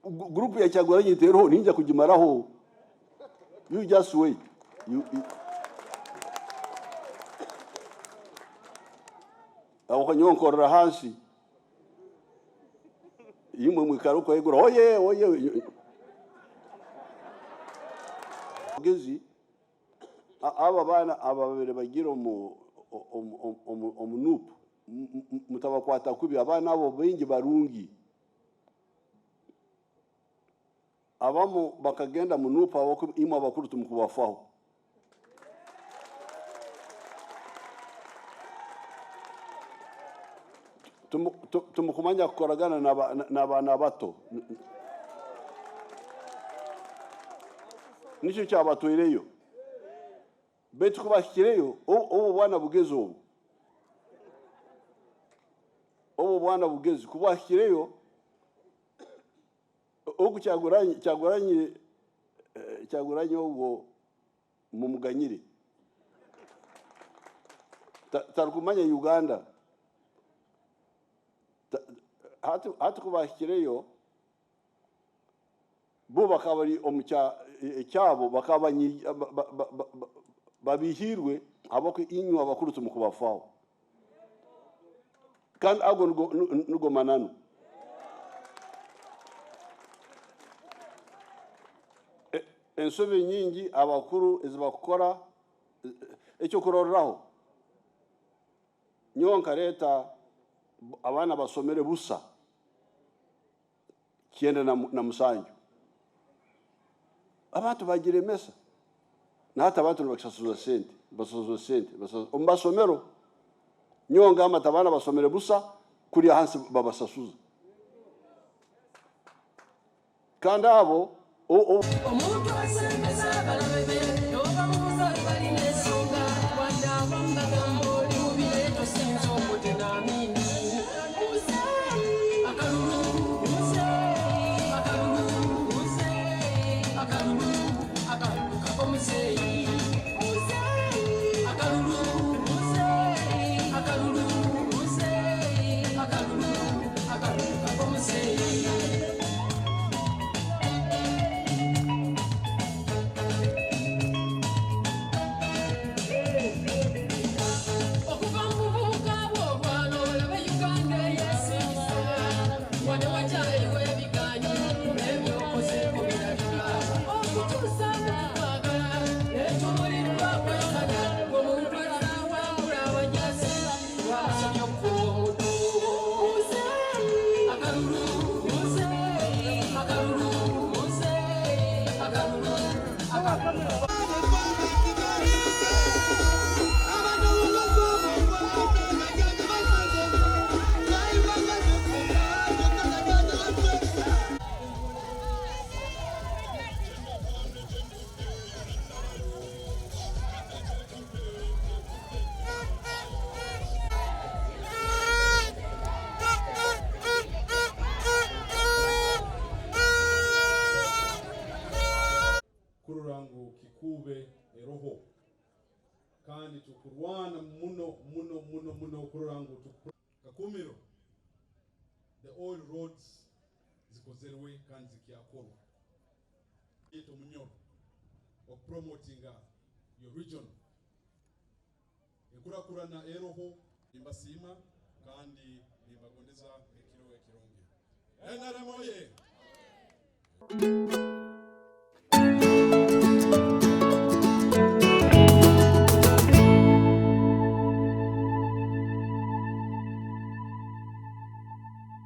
group ya Kyagulanyi itero ninja kugimaraho. You just wait. Aho nyonkorera hansi. Yimwe mwikaruko yegura oye. Gezi aba bana ababere bagira omunupu mutabakwata kubi abana abo bingi barungi abamo bakagenda munupa abo imwe abakuru tumukubafaho tumukumanya kukoragana n'abana bato nicyo cyabatuireyo betu kubashyireyo ubu bwana bugezo ubu bwana bugeze kubashyireyo uko cyaguranye ubwo mu muganyire tarukumanya Uganda hatu kubashyireyo bo bakabari cyabo bakabanyi babihirwe abako inyu abakuru tumukubafaho kandi ago nugo manano ensobe nyingi abakuru ezibakora ecyo kuroreraho nyonka leta abana basomere busa kienda na musanju abantu bagire mesa na hata abantu bakashasuza sente basomero nyonga amatabana basomere busa kuri hansi babasasuza kandi abo omuntu asemeza balabebe yoba muza bali nesonga wanda wanda gamboli mubile to sinzo mutena mini kikube eroho kandi tukurwana muno kurangu kakumiro the old roads zikozerwe kandi zikiakorwa ito munyoro of promoting your region ekurakurana eroho imbasima kandi nimbagondeza ekiro ekironge enare moye